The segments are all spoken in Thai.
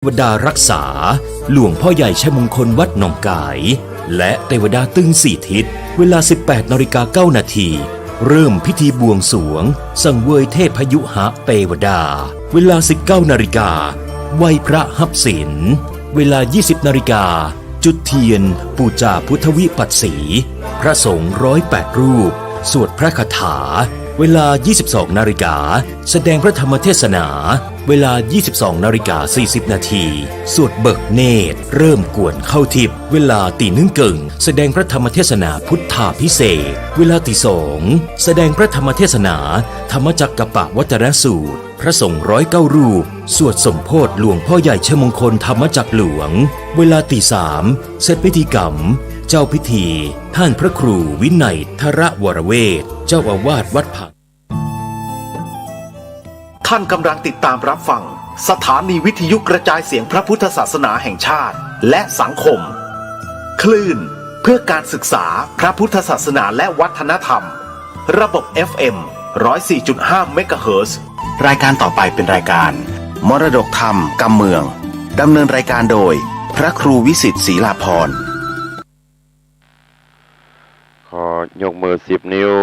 เทวดารักษาหลวงพ่อใหญ่ชัยมงคลวัดหนองกายและเทวดาตึงสี่ทิศเวลา 18:09 นาทีเริ่มพิธีบวงสรวงสังเวยเทพยุหะเทวดาเวลา 19:00 น.ไหว้พระหับศีลเวลา 20:00 น.จุดเทียนปูจาพุทธวิปัสสีพระสงฆ์108 รูปสวดพระคาถาเวลา 22:00 น.แสดงพระธรรมเทศนาเวลา 22:40 นาทีสวดเบิกเนตรเริ่มกวนเข้าทิพย์เวลาตี 1 กึ่งแสดงพระธรรมเทศนาพุทธาภิเษกเวลาตี 2แสดงพระธรรมเทศนาธรรมจักรปวัตรสูตรพระสงฆ์109 รูปสวดสมโภชหลวงพ่อใหญ่ชัยมงคลธรรมจักรหลวงเวลาตี 3เสร็จพิธีกรรมเจ้าพิธีท่านพระครูวินัยธรวรเวทเจ้าอาวาสวัดผักท่านกำลังติดตามรับฟังสถานีวิทยุกระจายเสียงพระพุทธศาสนาแห่งชาติและสังคมคลื่นเพื่อการศึกษาพระพุทธศาสนาและวัฒนธรรมระบบ FM 104.5 เมกะเฮิรตซ์รายการต่อไปเป็นรายการมรดกธรรมกำเมืองดำเนินรายการโดยพระครูวิสิทธิ์ศรีลาภรณ์ขอยกมือ10 นิ้ว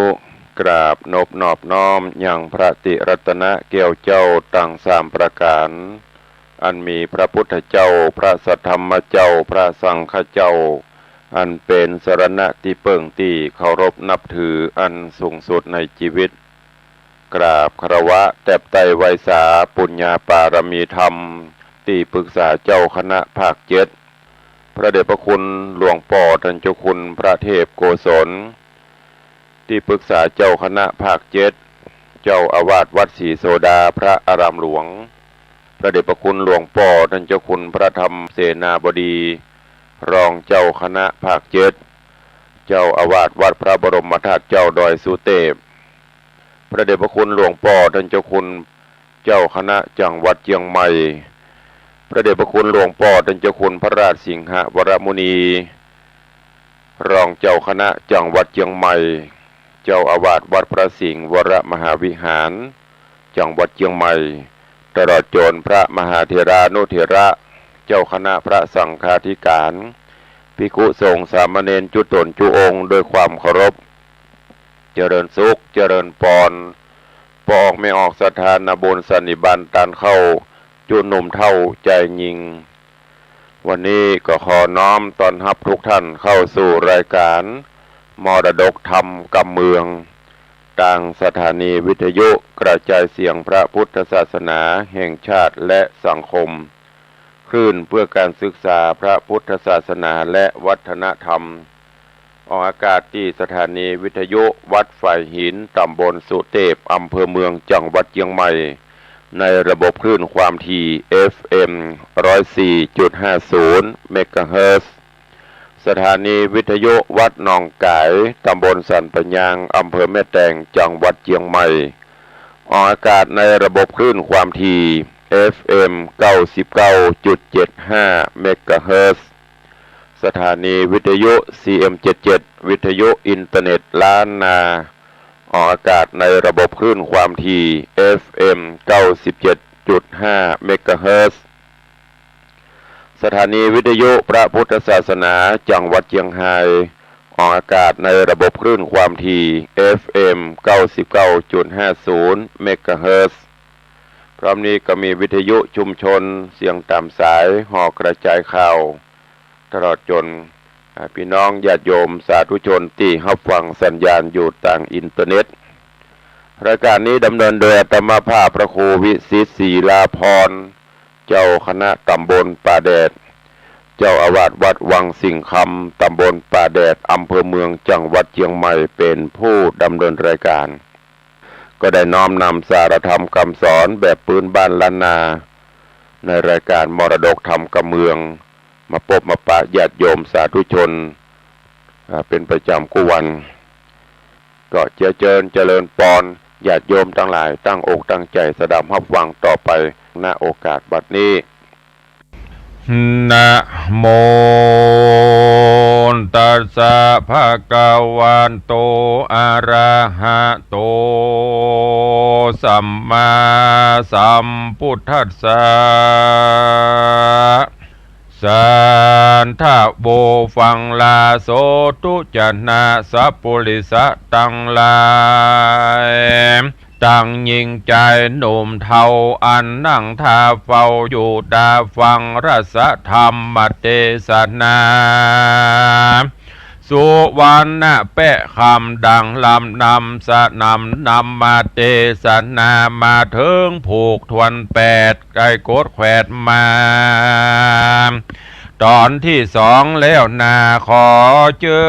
กราบนอบน้อมอย่างพระติรัตนะแก้วเจ้าตั้ง3 ประการอันมีพระพุทธเจ้าพระสัทธรรมเจ้าพระสังฆเจ้าอันเป็นสรณะที่เปิ่งที่เคารพนับถืออันสูงสุดในชีวิตกราบคารวะแตบไตไวสาปุญญาปารมีธรรมที่ปรึกษาเจ้าคณะภาค7พระเดชพระคุณหลวงพ่อท่านเจ้าคุณพระเทพโกศลที่ปรึกษาเจ้าคณะภาค7เจ้าอาวาสวัดศรีโสดาพระอารามหลวงพระเดชพระคุณหลวงพ่อท่านเจ้าคุณพระธรรมเสนาบดีรองเจ้าคณะภาค7เจ้าอาวาสวัดพระบรมธาตุเจ้าดอยสุเทพพระเดชพระคุณหลวงพ่อท่านเจ้าคุณเจ้าคณะจังหวัดเชียงใหม่พระเดชพระคุณหลวงพ่อท่านเจ้าคุณพระราชสิงหวรมุนีรองเจ้าคณะจังหวัดเชียงใหม่เจ้าอาวาสวัดพระสิงห์วรมหาวิหารจังหวัดเชียงใหม่ตลอดจนพระมหาเถรานุเถระเจ้าคณะพระสังฆาธิการภิกขุสงฆ์สามเณรจุตนจุองค์โดยความเคารพเจริญสุขเจริญพรปอกไม่ออกสถานบุญสันนิบาตตานเข้าจุหนุ่มเท่าใจยิงวันนี้ก็ขอน้อมต้อนรับทุกท่านเข้าสู่รายการมรดกธรรมกำเมืองทางสถานีวิทยุกระจายเสียงพระพุทธศาสนาแห่งชาติและสังคมคลื่นเพื่อการศึกษาพระพุทธศาสนาและวัฒนธรรมออกอากาศที่สถานีวิทยุวัดฝ่ายหินตำบลสุเทพอำเภอเมืองจังหวัดเชียงใหม่ในระบบคลื่นความถี่ FM 104.50 เมกะเฮิรตซ์สถานีวิทยุวัดหนองกายตำบลสันปะยางอำเภอแม่แตงจังหวัดเชียงใหม่ออกอากาศในระบบคลื่นความถี่ FM 99.75 เมกะเฮิรตซ์สถานีวิทยุ CM77 วิทยุอินเทอร์เน็ตล้านนาออกอากาศในระบบคลื่นความถี่ FM 97.5 เมกะเฮิรตซ์สถานีวิทยุพระพุทธศาสนาจังหวัดเชียงรายออกอากาศในระบบคลื่นความถี่ FM 99.50 เมกะเฮิรตซ์พร้อมนี้ก็มีวิทยุชุมชนเสียงตามสายห่อกระจายข่าวตลอดจนพี่น้องญาติโยมสาธุชนที่รับฟังสัญญาณอยู่ต่างอินเทอร์เน็ตรายการนี้ดำเนินโดยอาตมาภาพพระครูวิสิทธิ์ศรีลาภรณ์เจ้าคณะตำบลป่าแดดเจ้าอาวาสวัดวังสิงคำตำบลป่าแดดอำเภอเมืองจังหวัดเชียงใหม่เป็นผู้ดำเนินรายการก็ได้น้อมนำสารธรรมคำสอนแบบพื้นบ้านล้านนาในรายการมรดกธรรมกำเมืองมาพบมาปะญาติโยมสาธุชนเป็นประจำกู้วันก็เจริญปอนญาติโยมทั้งหลายตั้งอกตั้งใจสดับรับฟังต่อไปณโอกาสบัดนี้นะโมตัสสะภะคะวะโตอะระหะโต สัมมาสัมพุทธัสสะสันทะโบฟังลาโสตุจนะสัพปุริสะตังลายตั้งยิงใจหนุ่มเทาอันนั่งท่าเฝ้าอยู่ดาฟังรสธรรมเทศนาสุวรรณเปะคำดังลำนำสนำมาเทศนามาถึงผูกทวนแปดไก่โกดแขวดมาตอนที่สองแล้วนาขอเชิ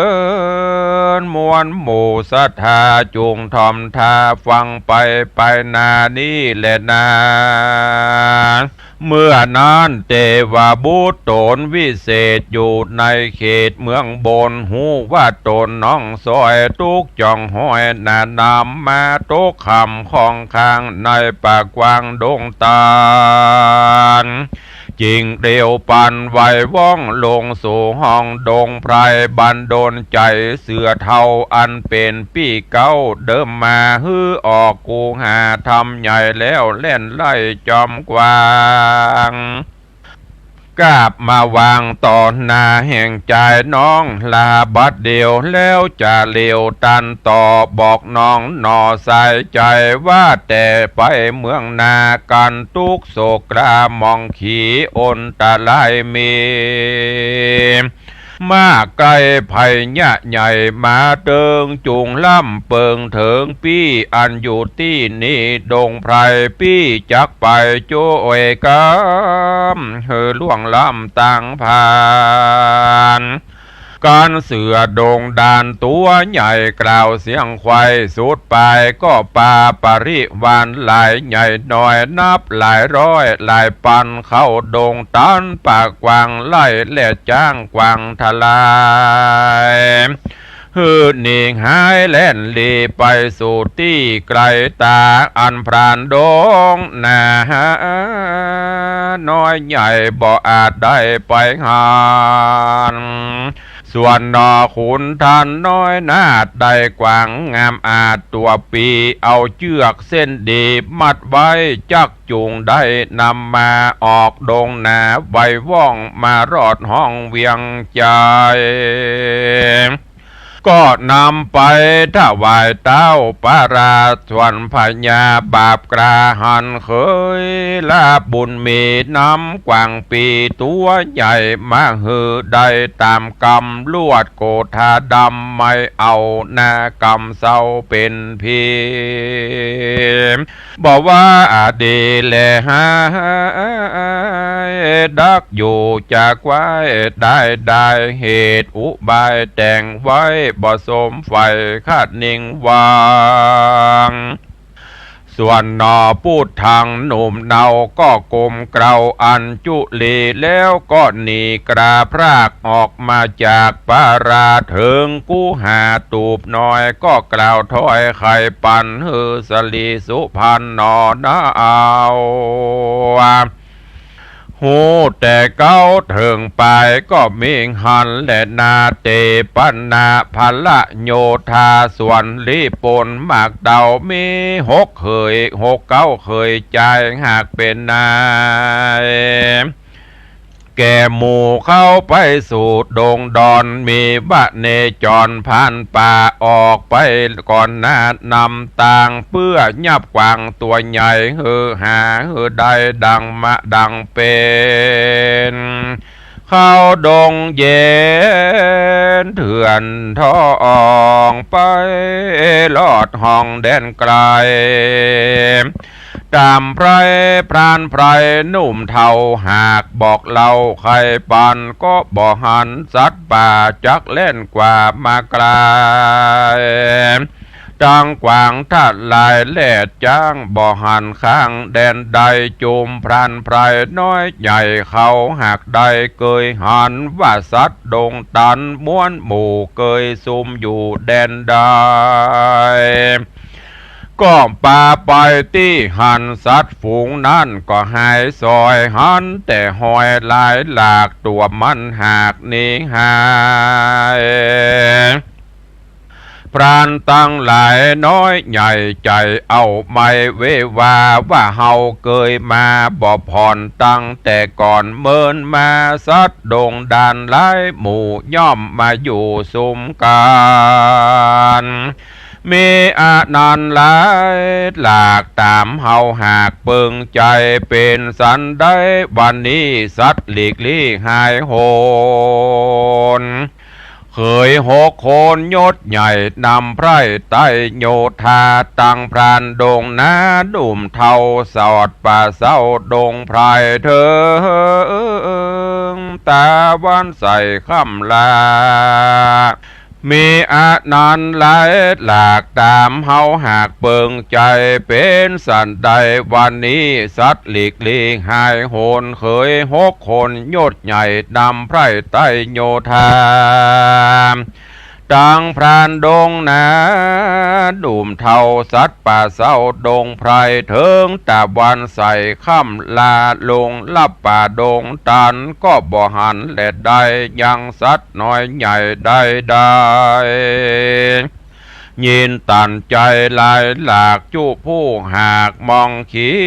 ญมวลหมู่ศรัทธาจุงทอมทาฟังไปนานี้แหละนาเมื่อนั้นเทวบุตรตนวิเศษอยู่ในเขตเมืองบนหูว่าตนน้องซอยทุกจ่องห้อยนานำมาตุกคำของข้างในปากกวางดงตาลจริงเดียวปันไหวว่องลงสู่ห้องดงไพรบันดลใจเสือเทาอันเป็นปี้เก้าเดิมมาฮือออกกูหาทำใหญ่แล้วเล่นไล่จอมกวางกาบมาวางต่อหน้าแห่งใจน้องลาบัดเดียวแล้วจะเลี้ยวตันต่อบอกน้องหนอใส่ใจว่าแต่ไปเมืองนากันทุกโศกรามองขีอนตะไลมีมาไกลไผ่ยะใหญ่มาเติงจุงล่ำเปิงเถิงปี้อันอยู่ที่นี่ดงไพรปี้จักไปโจเอกามเฮอล่วงล่ำต่างผ่านการเสือโด่งดานตัวใหญ่กล่าวเสียงควายสุดไปก็ปาปริวานหลายใหญ่หน่อยนับหลายร้อยหลายปันเข้าโด่งตันปากกวางไล่แล่จ้างกวางทลายฮือหนีหายแล่นลีไปสู่ที่ไกลตาอันพรานดงนาน้อยใหญ่บ่อาจได้ไปหานส่วนนอขุนทันน้อยนาดได้กวางงามอาจตัวปีเอาเชือกเส้นดีมัดไว้จักจูงได้นำมาออกดงนาไว้ว่องมารอดห้องเวียงใจก็นำไปถวายเต้าปาราส่วนพญาบาปกราหันเคยลาบุญมีน้ำกวางปีตัวใหญ่มาหือได้ตามกรรมลวดโกธาดำไม่เอาหน้ากรรมเศร้าเป็นพีบอกว่าอดีแลหาดักอยู่จากไว้ได้เหตุอุบายแต่งไว้บ่สมไฟคาดนิ่งวางส่วนนอพูดทางหนุ่มเนาก็กลมเกลาอันจุลีแล้วก็หนีกราพรากออกมาจากปาราถึงกูหาตูบน้อยก็กล่าวถ้อยไข่ปันฮือสลีสุพันนอนาเอาหูแต่เก้าถึงไปก็มิงหันและนาเตปันนาพละโยธาส่วนลีปนมากเดามี6 9เคยใจหากเป็นนายแก่หมู่เข้าไปสู่ดงดอนมีบะเนจรผ่านป่าออกไปก่อนหน้านำต่างเพื่อยับกวางตัวใหญ่ฮือหาฮือได้ดังมะดังเป็นเข้าดงเย็นเถื่อนท้องไปลอดห้องแดนไกลตามไพรพรานไพรหนุ่มเทาหากบอกเล่าใครปันก็บ่หันสัตว์ป่าจักเล่นกว่ามาไกลจังกวางทัดลายแลดจ้างบ่อหันข้างแดนใดจุมพรานไพรน้อยใหญ่เขาหากใดเกยหันว่าสัตว์ดงตันม้วนหมู่เกยซุมอยู่แดนใดก็ป่าไปที่หันสัตว์ฝูงนั้นก็หายซอยหันแต่หอยลายหลากตัวมันหากหนีหาย พรานตั้งหลายน้อยใหญ่ใจเอาไม่เวว่าเฮาเคยมาบ่ผ่อนตั้งแต่ก่อนเมินมาสัดดงดานหลายหมู่ย่อมมาอยู่สุมกันมีอานันต์หลายหลากตามเฮาหากเปิงใจเป็นสันได้วันนี้สัตว์หลีกลี่หายโหนเคยหกโคนยศใหญ่นำไพร่ใต้โยธาตั้งพรานดงนาดุ่มเทาสอดป่าเศร้าดงไพรเธอตาวันใส่ค่ำลามีอานันต์หลายหลากตามเฮาหากเปิงใจเป็นสันใดวันนี้สัตว์หลีกลี่หายโหนเคยหกคนยศใหญ่นำไพร่ใต้โยธาดังพรานดงนาดุ่มเทาสัตว์ป่าเศร้าดงไพรเถิงตะวันใส่ค่ำลาลงลับป่าดงตันก็บ่หันแลดใดยังสัตว์น้อยใหญ่ได้ยินตันใจลายหลากจุผู้หากมองขี้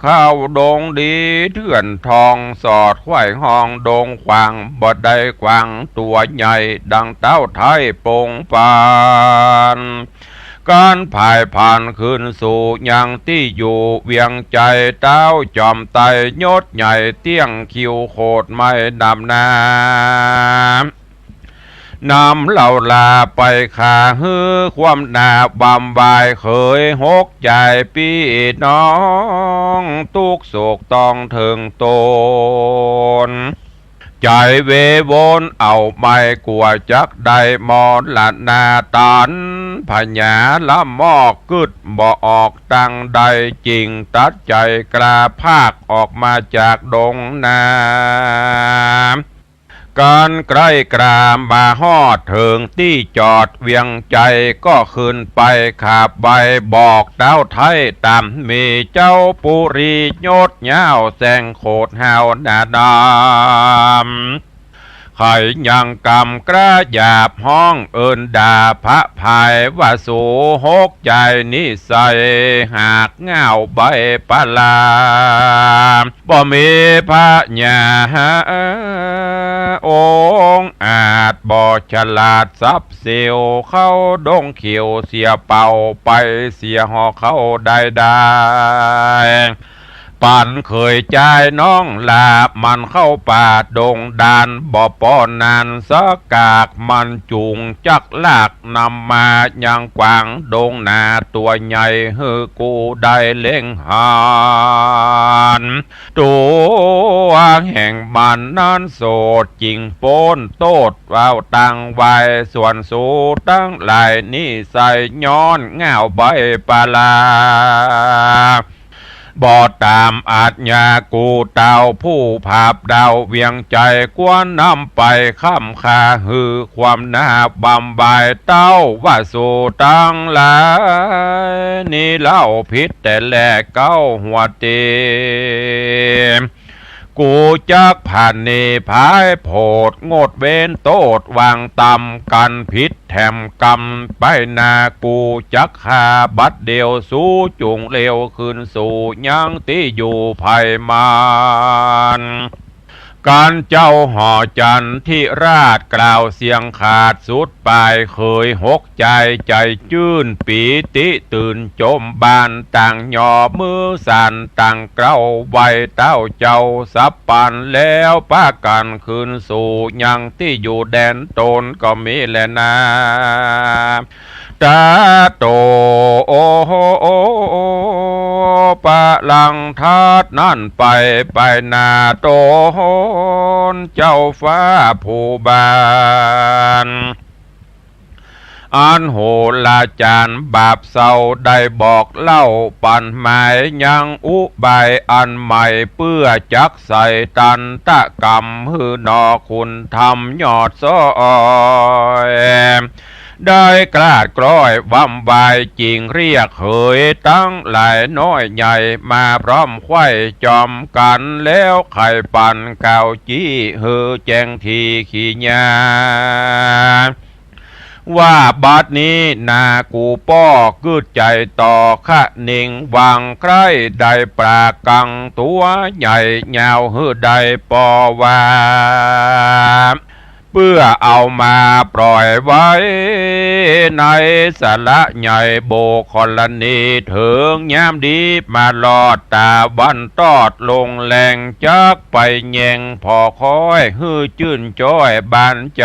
เข้าดงดีเถื่อนทองสอดควายห้องดงขวางบ่ได้กวางตัวใหญ่ดังเต้าไทยโป่งปานการผายผ่านขึ้นสู่ยังที่อยู่เวียงใจเต้าจอมไตยศใหญ่เตี้ยงคิวโคดไม่ดำน้ำนำเหล่าลาไปขาฮือความนาบำบายเคยหกใจพี่น้องทุกโศกต้องถึงตนใจเววนเอาไม่กลัวจักได้มอดละนาตันพญาละมอกกึดบ่ออกตังใดจริงตัดใจกล้าภาคออกมาจากดงนาการใกล้กรามมาฮอดถึงที่จอดเวียงใจก็ขึ้นไปขาบใบบอกเต้าไทยตามมีเจ้าปุรีโยดเงาแสงโคดหาวนาดำไขยังกำกระหยาบห้องเอินด่าพระภายว่าสูหกใจนิสัยหากเงาใบปลาบ่มีพระญาองค์อาจบ่ฉลาดซับเสียวเข้าดงเขียวเสียเป่าไปเสียหอเข้าได้ปันเคยใจน้องลาบมันเข้าป่าดงดานบ่ป้อนนานสักกากมันจุงจักลากนำมายังกวางดงนาตัวใหญ่ฮือกูได้เล่งหานตัวแห่งมันนั้นโสดจริงโปนโตดว่าวตังไว้ส่วนสูตั้งหลายนี่ใส่ย้อนเงาใบปลาบ่ตามอาจญากูเต่าผู้ภาพดาวเวียงใจกวนนำไปข้ามคาฮือความนาบำบายเต้าว่าสู่ตั้งหลายนี่เล่าพิษแต่แลกเก้าหัวเตกูจักผ่านนีพายโผดงดเว้นโตดวางตำกันพิษแถมกำไปนากูจักหาบัดเดียวสู้จุงเร็วขึ้นสู่ยังที่อยู่ภายมันการเจ้าห่อจันที่ราชกล่าวเสียงขาดสุดปลายเคยหกใจใจจื้นปีติตื่นจมบานต่างหย่อมือสั่นต่างเกล้าไว้เต้าเจ้าสับปันแล้วป้ากันคืนสู่ยังที่อยู่แดนตนก็มีแลนาตาโตโอโอปะลังทัดนั่นไปนาโตนเจ้าฟ้าผู้บานอันโหลาจารย์บาปเศร้าได้บอกเล่าปันหมายยังอุบายอันใหม่เพื่อจักใส่ตันตะกรรมฮือนอคุณทำยอดซ้อยได้กล้ากล้อยวำวายจริงเรียกเหยตั้งหลายน้อยใหญ่มาพร้อมไข่จอมกันแล้วไข่ปั่นเก่าจี้เฮือแจงทีขี้ยา ว่าบัดนี้นากูป้อกึดใจต่อขะนิ่งวังใครได้ปรากังตัวใหญ่ยาวหือได้ปอว่าเพื่อเอามาปล่อยไว้ในสาระใหญ่โบคอลนีถึงยามดีมาลอดตาวันตอดลงแรงจักไปแยงพอคอยฮือจื่นจ้อยบานใจ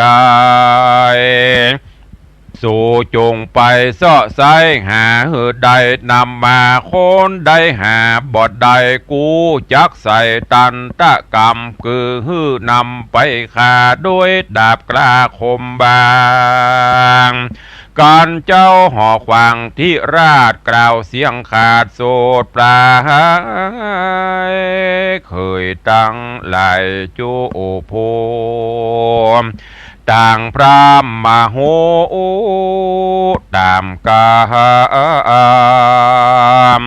สู่จงไปเสาะไซหาหือใดนำมาคนได้หาบอดใดกูจักใส่ตันตะกรรมคือหือนำไปขาด้วยดาบกล้าคมบางการเจ้าหอควางที่ราชกล่าวเสียงขาดโสดปลาเคยตั้งไหลจูโพต่างพรามมาโหตามกาม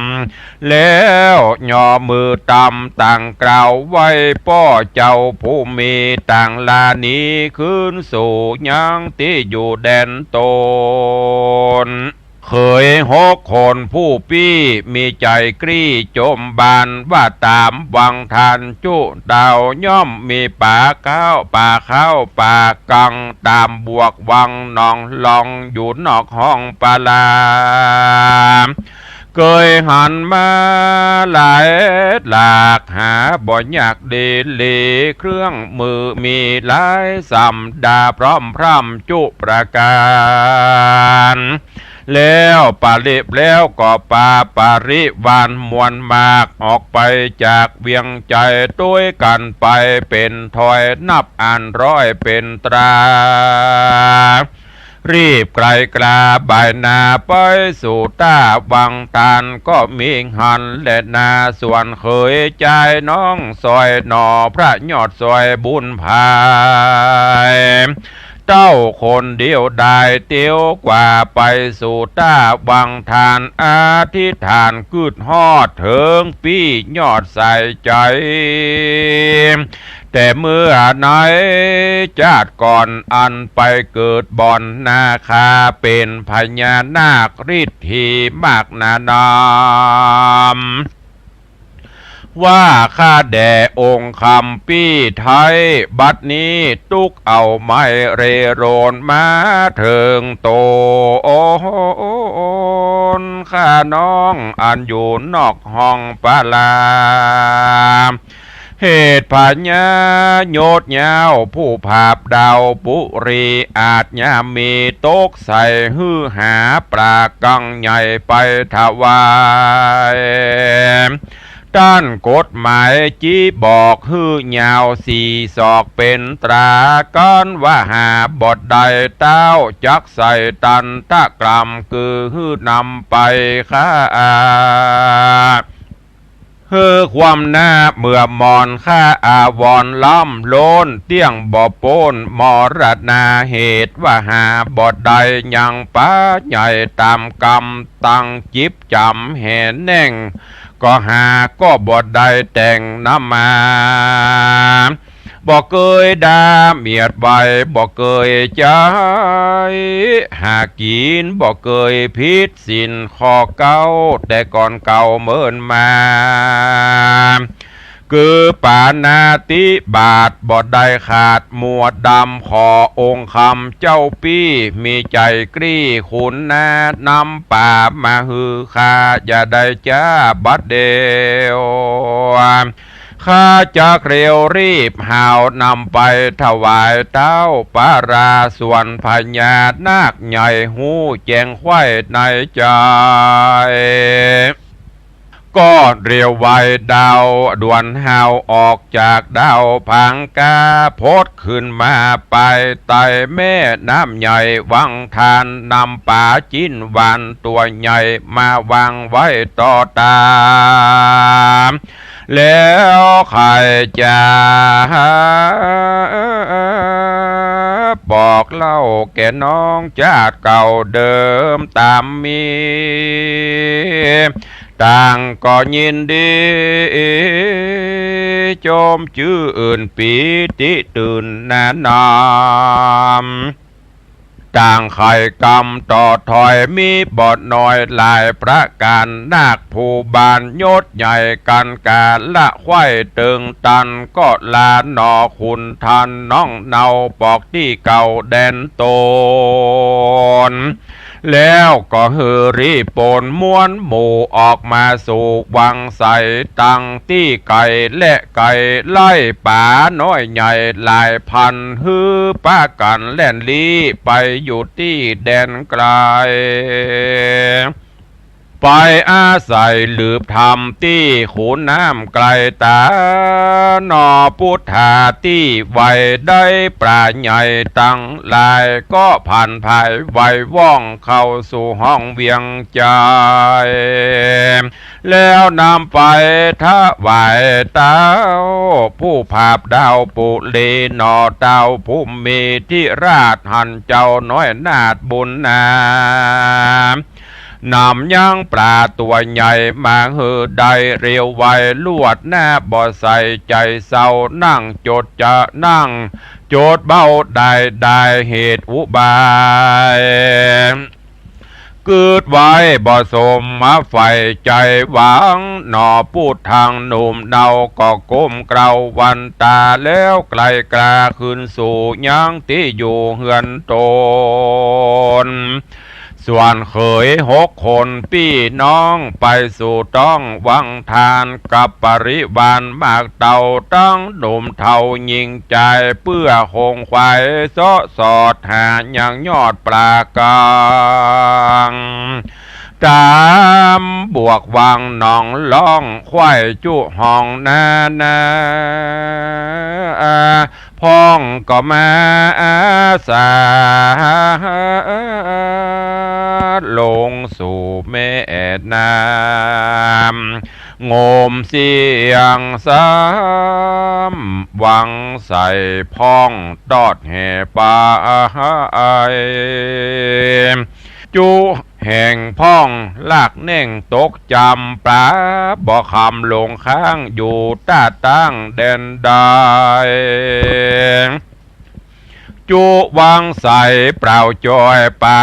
แล้วย่อมือตำต่างกล่าวไว้ป้อเจ้าผู้มีต่างลานี้ขึ้นสู่ยังที่อยู่แดนตนเคยหกคนผู้ปี้มีใจกรี้จมบานว่าตามวังทานจุดาวย่อมมีป่าข้าวป่าข้าวป่ากังตามบวกวังนองลองอยู่นอกห้องปลาเคยหันมาหลายหลากหาบ่อยากดีลีเครื่องมือมีหลายสัมดาพร้อมพร่ำจุประการแล้วปาริบแล้วก็ปาปาริวานมวลมากออกไปจากเวียงใจด้วยกันไปเป็นถอยนับอ่านร้อยเป็นตรารีบไกลกลาบ่ายนาไปสู่ต้าวังตานก็มีหันและนาส่วนเคยใจน้องซอยหนอพระยอดซอยบุญภายเจ้าคนเดียวได้เตียวกว่าไปสู่ต้าวังทานอาทิษฐานกึดฮอดเถิงปี้ยอดใส่ใจแต่เมื่อไหนชาติก่อนอันไปเกิดบ่อนนาคาเป็นพญานาคฤทธีมากนานามว่าข้าแด่องค์คำปี้ไทยบัดนี้ตุกเอาไม้เรโรนมาเถิงโตโอนข้าน้องอันอยู่นอกห้องปลาเหตุพญาโยดยาวผู้ภาพดาวปุรีอาจยามีตกใส่ฮือหาปลากังใหญ่ไปถวายด้านกฎหมายจีบอกฮือยาวสี่ศอกเป็นตราก้อนว่าหาบทใดเต้าจักใส่ตันตะกรรมคือฮือนำไปฆ่าเฮือความหน้าเมื่อมอนข้าอาวรล้ำโลนเตี้ยงบ่อโปนมรณาเหตุว่าหาบทใดยังป้าใหญ่ตามกรรมตั้งจิบจำแห่แน่งก็หาก็บทใดแต่งน้ำมาบ่เคยด่าเมียดใบบ่เคยใจหากินบ่เคยพิษสินขอเก้าแต่ก่อนเก่าเมินมาคือปานาติบาทบ่ได้ขาดหมวดดำขอองค์คำเจ้าปี้มีใจกรี้ขุนนานำป่ามาฮือข้าอย่าได้จ้าบัดเดียวข้าจะเร็วรีบหาวนำไปถวายเต้าปาราส่วนพญานาคใหญ่หูแจงไว้ในใจก็เรียวไวดาวด่วนหาวออกจากดาวพังกาโพดขึ้นมาไปไต่แม่น้ำใหญ่วังทานนำป่าจิ้นวันตัวใหญ่มาวางไว้ต่อตาแล้วใครจะบอกเล่าแก่น้องชาติเก่าเดิมตามมีต่างก็ยินดีโจมชื่ออื่นปีติตื่นนานาม ต่างไข่กำต่อถอยมีบอดน้อยหลายประการนาคผู้บานยศใหญ่กันกาละไข่ตึงตันก็ลาหนอคุณทันน้องเนาปอกที่เก่าแดนโตนแล้วก็ฮือรีโปนม้วนหมู่ออกมาสู่วังใสตังที่ไก่และไก่ไล่ป่าน้อยใหญ่หลายพันฮือป้ากันแล่นลีไปอยู่ที่แดนไกลไปอาศัยหลืบทำที่ขุนน้ำไกลตาหนอพุทธาที่ไวได้ปราใหญ่ตั้งลายก็ผ่านภายไวว่องเข้าสู่ห้องเวียงใจแล้วนำไปถวายเต้าผู้ภาพดาวปุลีหนอเต้าผู้มีที่ราชหันเจ้าน้อยนาดบุญนานำย่างปลาตัวใหญ่มาฮือใดเรียวไวลวดหน้าบ่ใส่ใจเศร้านั่งโจดจะนั่งโจดเบ้าได้เหตุอุบายเกิดไว้บ่สมมาไฟใจหวังหนอพูดทางหนุ่มเดาก็ก้มเกลาวันตาแล้วไกลกลาขึ้นสู่ยังที่อยู่เฮือนตนส่วนเขย6 คนพี่น้องไปสู่ต้องวังทานกับปริวารมากเต่าตั้งหนุ่มเท่ายิงใจเพื่อคงควายสอดหาอย่างยอดปลากางตามบวกวังหนองล่องควายจุห้องนาพ้องก็มาสาลงสู่แม่น้ำงมเสียงซ้ำวังใส่พ้องตอดแห่ปาจุแห่งพ้องลากเน่งตกจำปลาบ่คำลงข้างอยู่ต้าตั้งแดนใดจุวางใส่เปล่าจอยป่า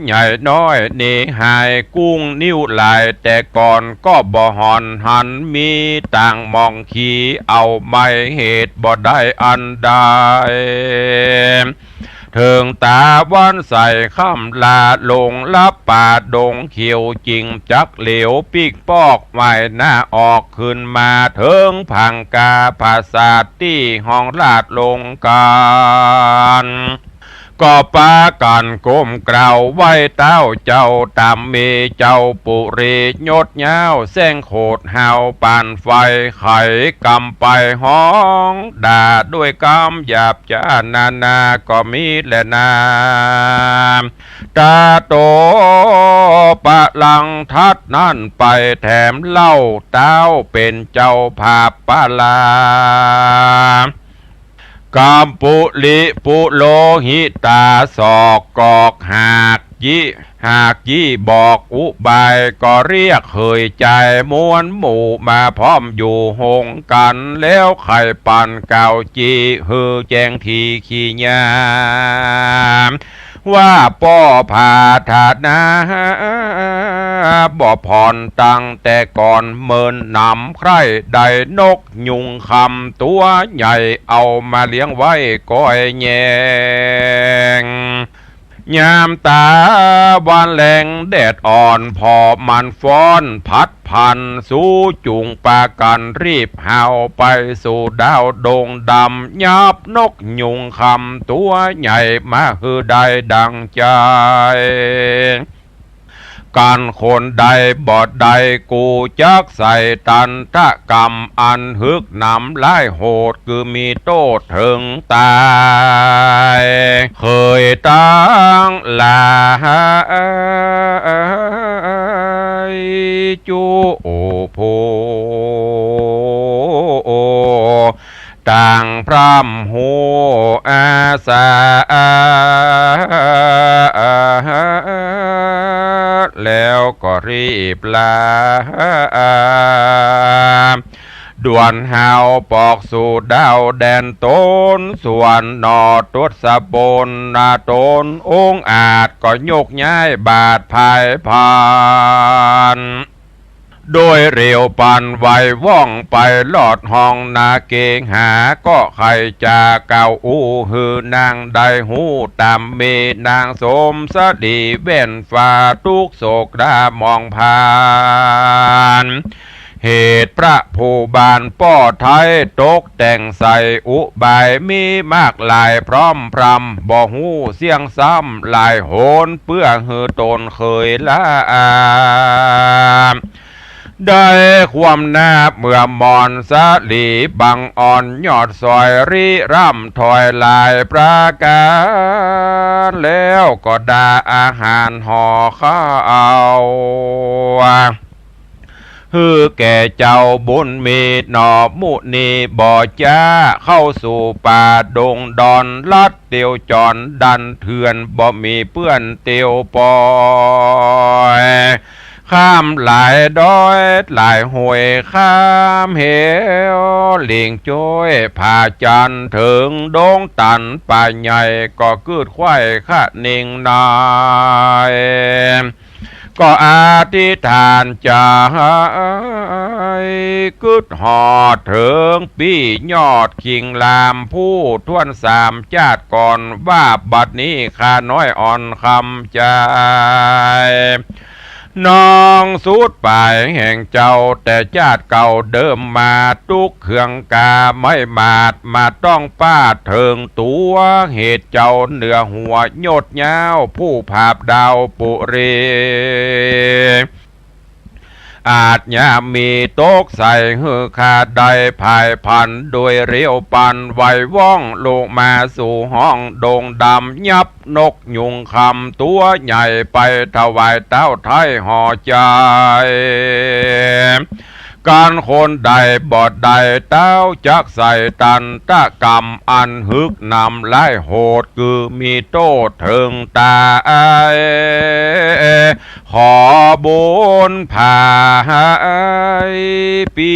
ใหญ่น้อยนี่หายกุ้งนิ้วลายแต่ก่อนก็บ่หอนหันมีต่างมองขี่เอาไม่เหตุบ่ได้อันใดเถิงตาวันใส่ข้ามลาลงลับป่าดงเขียวจริงจักเหลวปีกปอกไว้หน้าออกขึ้นมาเถิงพังกาภาษาที่ห้องลาดลงการก็ปากันก้มกล่าวไว้เต้าเจ้าตามเมเจ้าปุรียดเงาแสงโคดหาวปานไฟไข่กำไปห้องด่าด้วยกำหยาบจานาก็มีแลนาตาโตปะลังทัดนั่นไปแถมเล่าเต้าเป็นเจ้าภาพปาลากามปุลิปุโลหิตาศอกกอกหากยี่บอกอุบายก็เรียกเคยใจมวนหมู่มาพร้อมอยู่หงกันแล้วไข่ปั่นเก่าจีฮือแจงทีขี้ยามว่าป้อผาถาดนาบ่ผ่อนตั้งแต่ก่อนเมินนำใครได้นกยุงคำตัวใหญ่เอามาเลี้ยงไว้ก้อยแยงยามตาวันแรงแดดอ่อนพอมันฟ้อนพัดพันสู่จุงปากันรีบหาวไปสู่ดาวโด่งดำยับนกยุงคำตัวใหญ่มาคือได้ดังใจการคนใดบอดใดกูจักใส่ตันทะกรรมอันฮึกนำไล่โหดคือมีโตถึงตายเคยตั้งลาจูโอโพต่างพร่ำหูอาสาแล้วก็รีบลา ด่วนหาวปอกสู่ดาวแดนโตนส่วนนอตุดสะปนนาโตนองอาจก็ยกย้ายบาดภายผ่านโดยเร็วปันไวว่องไปลอดห้องนาเกงหาก็ใครจะเก่าอู้หือนางได้หูตามเมนางสมสดีเว้นฟ้าทุกโศกดามองผ่านเหตุพระผู้บานป้อไทยตกแต่งใส่อุบายมีมากหลายพร้อมพรำบ่หูเสียงซ้ำหลายโหนเพื่อหือตนเคยละได้ความนาบเมื่อมอนสาลีบังอ่อนยอดซอยริร่ำถอยลายประการแล้วก็ดาอาหารห่อข้าวฮือแก่เจ้าบุญมีหนอมุนีบ่อจ้าเข้าสู่ป่าดงดอนลัดเตียวจอนดันเถื่อนบ่มีเปื้อนเตียวปอยข้ามหลายดอยหลายห้วยข้ามเหวเลียงจ้อยผ่าจันถึงดงตันป่าใหญ่ก็กืดควายข้านิ่งนายก็อธิษฐานจะให้กึดหอดถึงปียอดคิงลามผู้ทวนสามจาดก่อนว่าบัดนี้ข้าน้อยอ่อนคำใจน้องสูดปลายแห่งเจ้าแต่จาดเก่าเดิมมาตุกเครื่องกาไม่มาดมาต้องป้าเถิงตัวเหตุเจ้าเหนือหัวโยดยาวผู้ภาพดาวปุรีอาจยามีโตกใส่หือขาดใดภายพันโดยเรียวปันไหวว่องลงมาสู่ห้องโด่งดำยับนกยุงคำตัวใหญ่ไปถวายเต้าไทยห่อใจการคนใดบอดใดเต้าจักใส่ตันตะกรรมอันฮึกนำไล่โหดคือมีโตเถิงตาขอบุญพายปี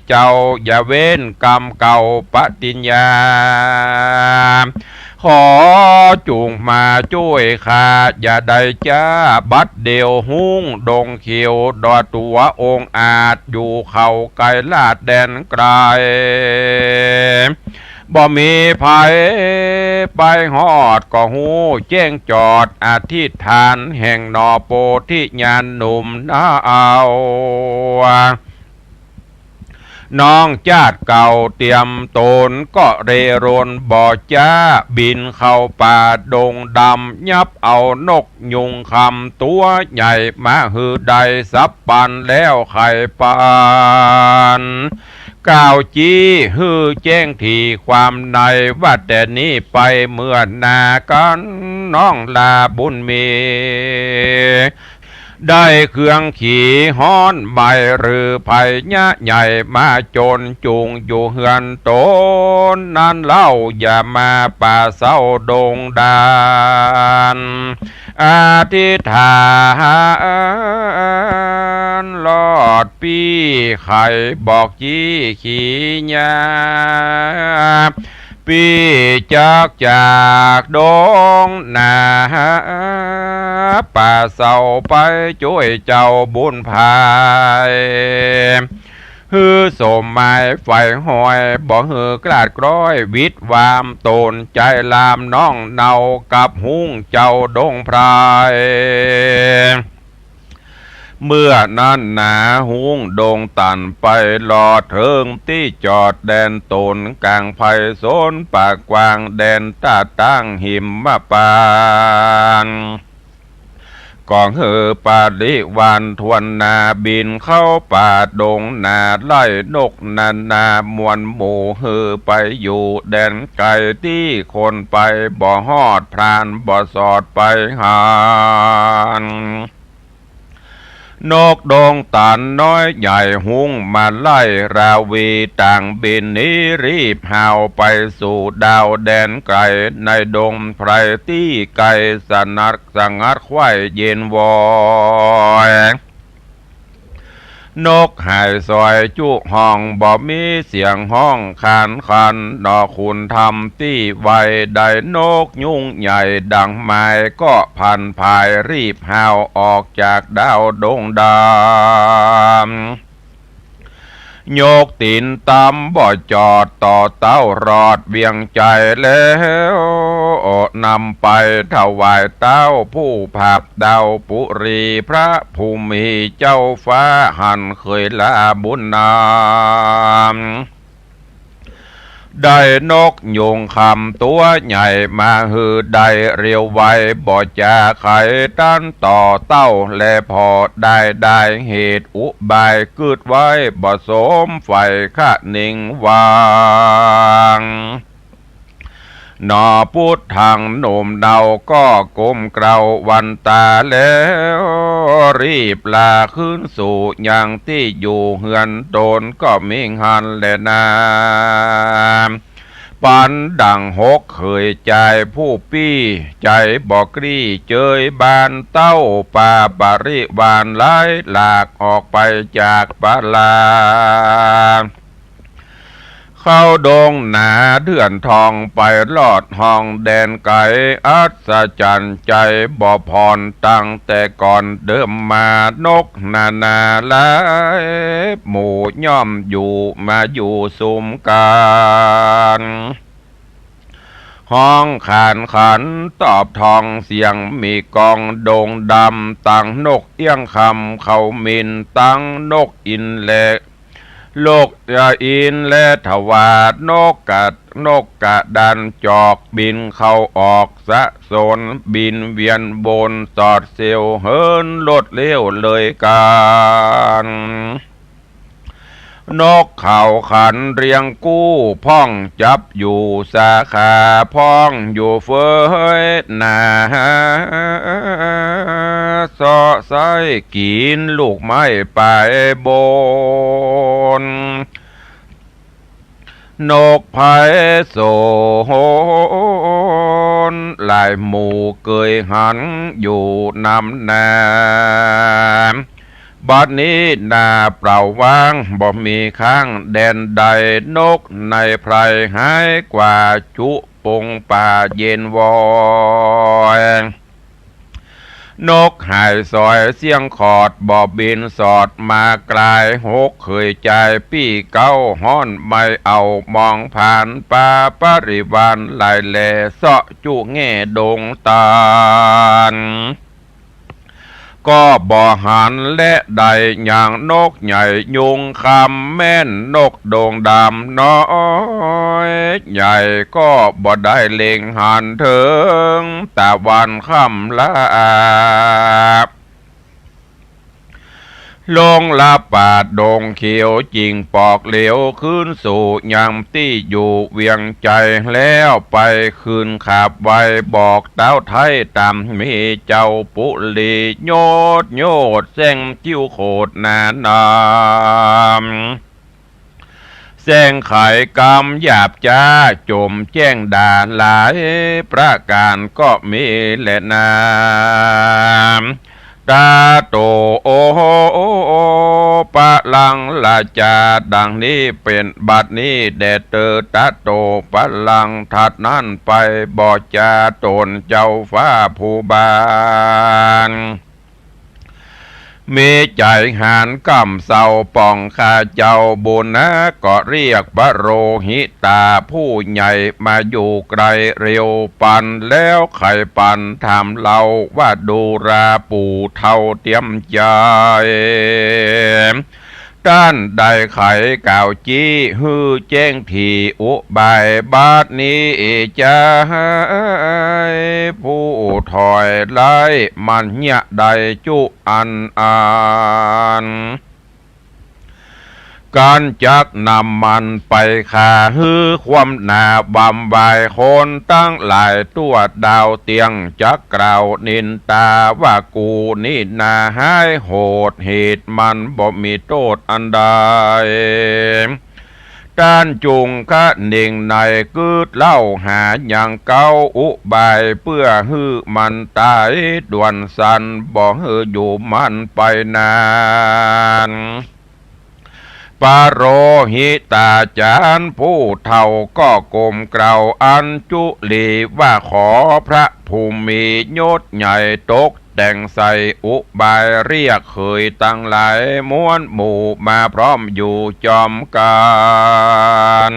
เจ้าอย่าเว้นกรรมเก่าปฏิญญาขอจุงมาช่วยข้าอย่าได้จ้าบัดเดียวหุ้งดงเขียวดอตัวองค์อาจอยู่เขาไกลลาดแดนไกลบ่มีภัยไปหอดก็หูแจ้งจอดอธิษฐานแห่งนอโปธิญาณหนุ่มนาเอาน้องจาดเก่าเตรียมตนก็เรรนบ่อจ้าบินเข้าป่าดงดำยับเอานกยุงคำตัวใหญ่มาหือใดสับปันแล้วไข่ปานก้าวจี้ฮือแจ้งทีความในว่าแต่นี้ไปเมื่อนากันน้องลาบุญมีได้เครื่องขี่ฮ้อนใบหรือไผ่ยะใหญ่มาจนจุงอยู่เฮือนโตนนั้นเล่าอย่ามาป่าเศร้าดงดานอธิษฐานลอดปีไข่บอกจี้ขี่ยาปีจากดงนาป่าเศร้าไปช่วยเจ้าบุญภายฮือสมหมายไฟหอยบ่ฮือกลาดกร้อยวิทวามตนใจลามน้องเนากับหุ้งเจ้าดงพรายเมื่อนั้นหนาหุ้งดงตันไปหลอดเถิงที่จอดแดนตนกลางไผ่โซนปากกวางแดนตาตั้งหิมมาปานกองเฮอปาลิวันทวนนาบินเข้าป่าดงนาไล่นกนานามวนหมู่เฮอไปอยู่แดนไกลที่คนไปบ่ฮอดพรานบ่สอดไปหานนกดงตันน้อยใหญ่หุ้งมาไล่ราวีต่างบินนี้รีบหาวไปสู่ดาวแดนไกลในดงไพรที่ไกลสนัดสังัดควายเย็นวอย นกหายซอยจุห้องบ่มีเสียงห้องคานคันดอกคุณทำตี้ไวได้นกยุ่งใหญ่ดังไม้ก็พันภายรีบหาวออกจากดาวดงดามโยกตีนตำบ่จอดต่อเต้ารอดเวียงใจแล้วนำไปถวายเต้าผู้ภาพดาวปุรีพระภูมิเจ้าฟ้าหันเคยลาบุญนามได้นกยุงคำตัวใหญ่มาฮือได้เรียวไวบ่จะไขต้านต่อเต้าและพอได้เหตุอุบายกึดไว้บ่สมไฟข้านิ่งวางนอพุทธังหนุ่มเดาก็ก้มเกลาวันตาแล้วรีบลาขึ้นสู่อย่างที่อยู่เฮือนโดนก็มิ่งหันแลนาปันดังหกเคยใจผู้ปี้ใจบอกกรี้เจยบานเต้าป่าบริวารไล่หลากออกไปจากปาลาเข้าดงหนาเดือนทองไปลอดห้องแดนไก่อัศจรรย์ใจบ่พรตั้งแต่ก่อนเดิมมานกนาหลายหมู่ย่อมอยู่มาอยู่สุมกันห้องขานขันตอบทองเสียงมีกองโด่งดำตั้งนกเอี้ยงคำเขามินตั้งนกอินเล็กโลกอินและถวาดนกกะดันจอกบินเข้าออกสะโซนบินเวียนบนสอดเซลเฮินลดเลี้ยวเลยการนกเขาขันเรียงกู้พ้องจับอยู่สาขาพ้องอยู่เฟยนาสอไซกินลูกไม้ไปบนนกไผ่โสนลายหมู่เกยหันอยู่น้ำน้ำบัดนี้นาเปล่าว่างบ่มีข้างแดนใดนกในไพรหายกว่าจุปงป่าเย็นวอยนกหายซอยเสียงขอดบ่บินสอดมากลายหกเคยใจปี้เก้าห้อนไม่เอามองผ่านป่าปริวารลายแลเสาะจุแง่ดงตาลก็บ่หันและใดอย่างนกใหญ่ยุงคำแม่นนกโด่งดำน้อยใหญ่ก็บ่ได้เล็งหันถึงตะวันค่ำลาลงลาปาดดงเขียวจริงปอกเหลวขึ้นสู่ยามที่อยู่เวียงใจแล้วไปคืนขับไว้บอกเต้าไทยตามมีเจ้าปุลีโยดแซงจิ้วโคดนานามแซงไขกำหยาบจ้าจมแจ้งด่าหลายประการก็มีแหละนามตาโตโอปะลังลาจาดังนี้เป็นบัดนี้แดเตอตาโตปะลังถัดนั้นไปบ่จาตนเจ้าฟ้าผู้บานมีใจหานกำเศร้าป่องข้าเจ้าบุญนะก็เรียกพระโรหิตาผู้ใหญ่มาอยู่ไกลเร็วปันแล้วไข่ปันถามเราว่าดูราปู่เท่าเตรียมใจด้านใดไข่ก่าวจี้ฮือแจ้งทีอุบายบาดนี้จะผู้ถอยไล่มันเนี่ยใดจุอันการจักนำมันไปขาฮือความหนาบำบายคนตั้งหลายตัวดาวเตียงจักกล่าวนินตาว่ากูนี่นาให้โหดเหตุมันบ่มีโทษอันใดด้านจุงกะหนิ่งในกึดเล่าหาอย่างเก้าอุบายเพื่อฮือมันตายด่วนสันบ่ฮืออยู่มันไปนาน ปาโรหิตาจารย์ผู้เฒ่าก็กลมเกล่าวอัญจุลีว่าขอพระภูมิยศใหญ่ตกแต่งใส่อุบายเรียกเคยตั้งหลายม้วนหมู่มาพร้อมอยู่จอมกัน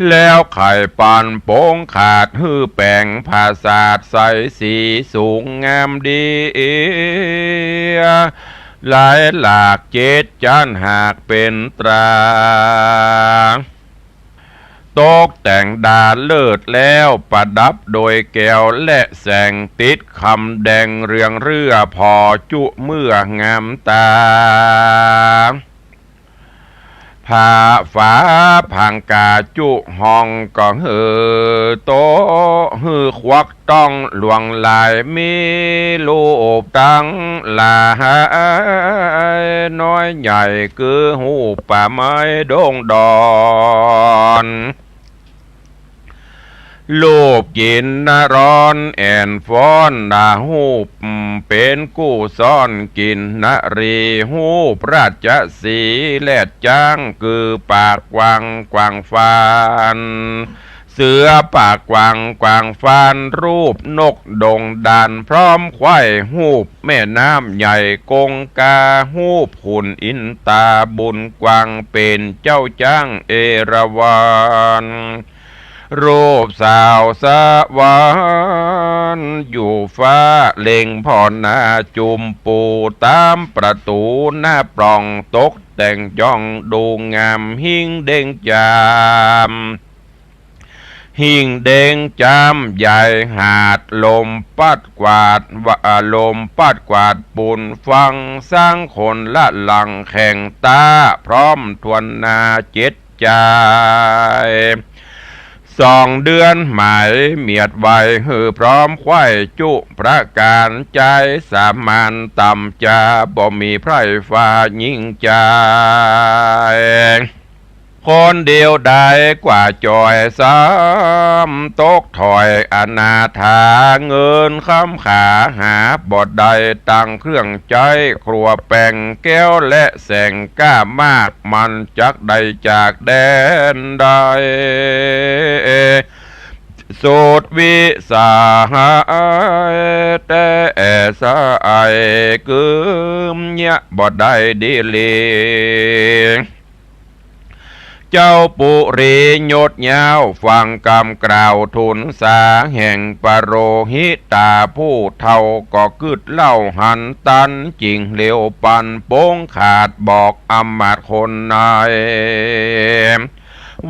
แล้วไข่ปานโป้งขาดฮื้อแป่งภาษาดใสสีสูงงามดีหลายหลากเจ็ดจานหากเป็นตราตกแต่งดาเลิศแล้วประดับโดยแก้วและแสงติดคำแดงเรืองเรือพอจุเมื่องามตาผ้าฟ้าพังกาจุห้องก็โตควักต้องหลวงลายมีรูปตั้งหลายน้อยใหญ่คือหูป่าไม้ดงดอนลูกกินนาร้อนแอนฟ้อนดาหูปเป็นกู้ซ่อนกินนรีหูปราชสีแลดจ้างคือปากกวางกวางฟานเสือปากกวางกวางฟานรูปนกดงดานพร้อมควายหูปแม่น้ำใหญ่กงกาหูปขุนอินตาบุญกวางเป็นเจ้าจ้างเอราวัณรูปสาวสวรรค์อยู่ฟ้าเล็งพรหน้าจุมปูตามประตูหน้าปล่องตกแต่งย่องดูงามหิ่งเด้งจามหิ่งเด้งจามใหญ่หาดลมปัดกวาดลมปัดกวาดปูนฟังสร้างคนละหลังแข่งตาพร้อมทวนนาเจ็ดใจ2 เดือนหมายเมียดไว้ฮือพร้อมควายจุประการใจสามานต่ำจะบ่มีไพร่ฟ้ายิ่งใจคนเดียวได้กว่าจอยซ้ำตกถอยอนาถาเงินคำขาหาบอดใดตั้งเครื่องใจครัวแป่งแก้วและแสงก้ามากมันจักใดจากแดนใดสูตรวิสาหายแต่สายกึมยะบอดใดดีลีเจ้าปุรียศยาวฟังคำกล่าวทุนสาแห่งปโรหิตาผู้เท่าก็กึดเล่าหันตันจริงเหลวปันโป้งขาดบอกอำมาตย์คนนาย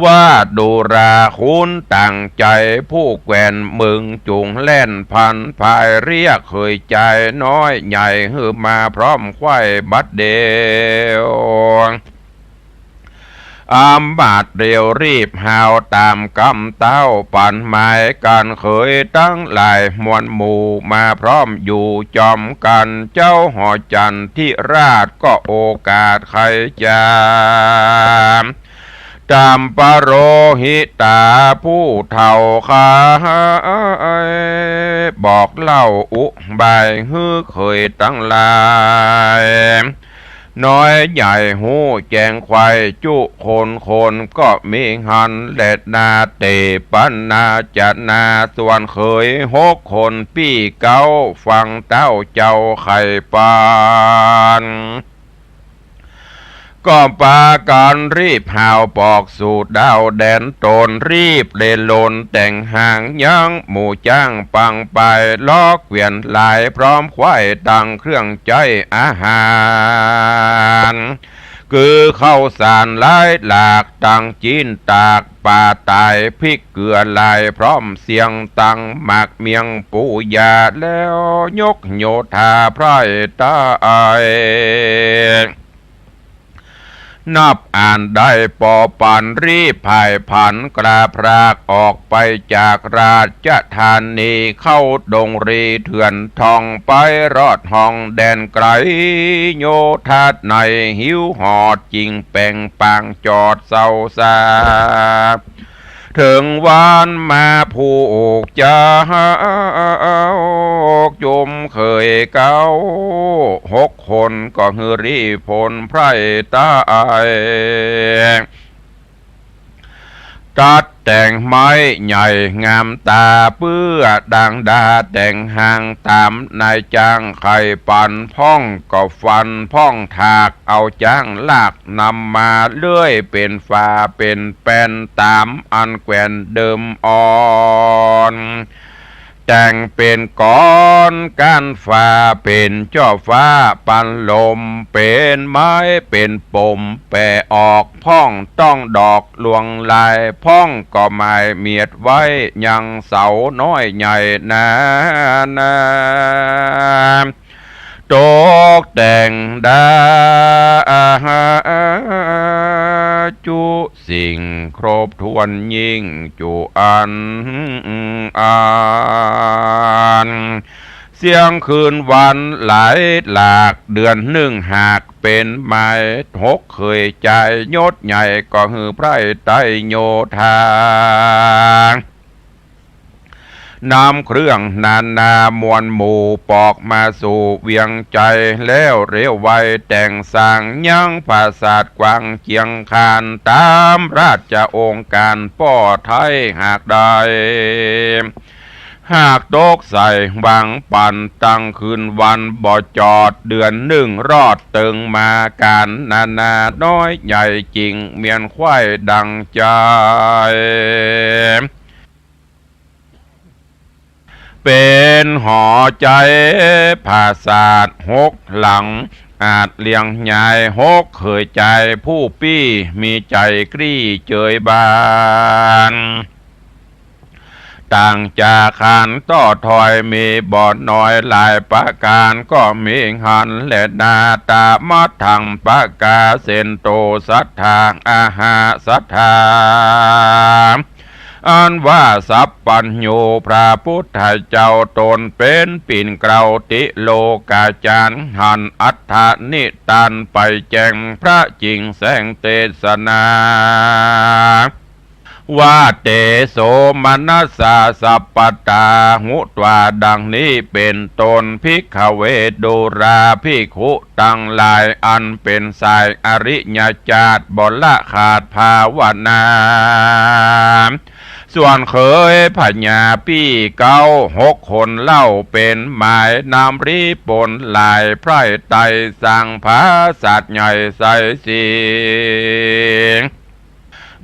ว่าดูราคุณตั้งใจผู้แกวนมึงจุงเล่นพันภายเรียกเคยใจน้อยใหญ่หือมาพร้อมควายบัดเดียวอำมาตย์เร็วรีบหาวตามกำเต้าปั่นหมายกันเคยตั้งหลายมวลหมู่มาพร้อมอยู่จอมกันเจ้าหอจันทิราชก็โอกาสใครจะตามปโรหิตาผู้เฒ่าขาบอกเล่าอุบายฮือเคยตั้งหลายน้อยใหญ่หูแจงควายจุคนก็มีหันและนาเตปันนาจัดนาส่วนเคย6 คนปี้เก้าฟังเต้าเจ้าไข่ปานก็ปาการรีบหาวปอกสูดดาวแดนตนรีบเลนลนแต่งห่างยังหมู่จ้างปังไปล้อเกวียนลายพร้อมควายตังเครื่องใจอาหารคือข้าวสารหลายหลากตังจีนตากป่าตายพริกเกลือลายพร้อมเสียงตังหมากเมียงปูยาแล้วยกโยธาพร้อยตายนับอ่านได้ปอปันรีบภายผันกราพรากออกไปจากราชธานีเข้าดงรีเถื่อนทองไปรอดห้องแดนไกลโยธาในหิวหอดจิงแป่งปางจอดเศร้าซา ถึงวันมาผูกจะยมเคยเก้า6 คนก็ฮือรีพลไพรตายตัดแต่งไม้ใหญ่งามตาเปื้อดังดาแต่งหางตามนายจ้างไข่ปันพ่องก็ฟันพ่องถากเอาจ้างลากนำมาเลื่อยเป็นฟ้าเป็นแป้นตามอันแกวนเดิมอ่อนแต่งเป็นก้อนก้านฟ้าเป็นจ้อฟ้าปันลมเป็นไม้เป็นปมแปะออกพ่องต้องดอกลวงลายพ่องก็หมายเมียดไว้ยังเสาน้อยใหญ่นาตกแต่งดาจุสิ่งครบถ้วนยิ่งจุอันเสียงคืนวันหลายหลากเดือน1หากเป็นไม้6เคยใจยศใหญ่ก็ฮือไพร่ไตโยธานำเครื่องนานามวลหมู่ปอกมาสู่เวียงใจแล้วเร็วไวแต่งสร้างยังปราสาทกวางเจียงคานตามราชองค์การป้อไทยหากได้หากตกใส่บางปั่นตั้งคืนวันบ่จอดเดือน1รอดตึงมาการนาน้อยใหญ่จริงเมียนควายดังใจเป็นหอใจภาษาท6 หลังอาจเลี้ยงใหญ่6เคยใจผู้ปี้มีใจกรี้เจยบานต่างจากขานต่อถอยมีบ่อนน้อยหลายประการก็มีหันและนาตามัดทางปะกาเซนโตสัทธาอาหาสัทธาอันว่าสัพปัญโยพระพุทธเจ้าตนเป็นปิ่นเกลาติโลกาจารย์หันอัฏฐานิตันไปแจ้งพระจริงแสงเทศนาว่าเตโสมนัสสะสัพปตาหุตวาดังนี้เป็นตนภิกขเวดุราภิกขุตั้งหลายอันเป็นสายอริยจาตบละขาดภาวนาส่วนเคยพญาปี้เก้า6 คนเล่าเป็นหมายนามรีปนลายไพร่ไตสั่งภาสัตว์ใหญ่ใสสิง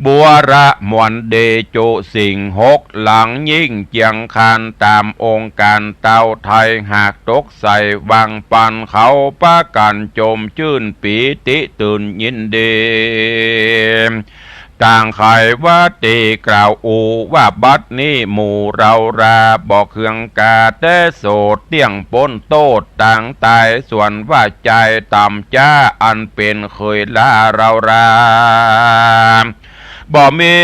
บัวระมวนเดจุสิ่ง6 หลังยิ่งเจียงคานตามองค์การเต้าไทยหากตกใส่วังปันเขาปะกันจมชื่นปีติตื่นยินดีต่างไขว่าตีกล่าวอูว่าบัดนี้หมู่เราราบอกเครื่องกาแต่โสดเตี้ยงปนโตดต่างตายส่วนว่าใจต่ำจ้าอันเป็นเคยลาเราราบ่มี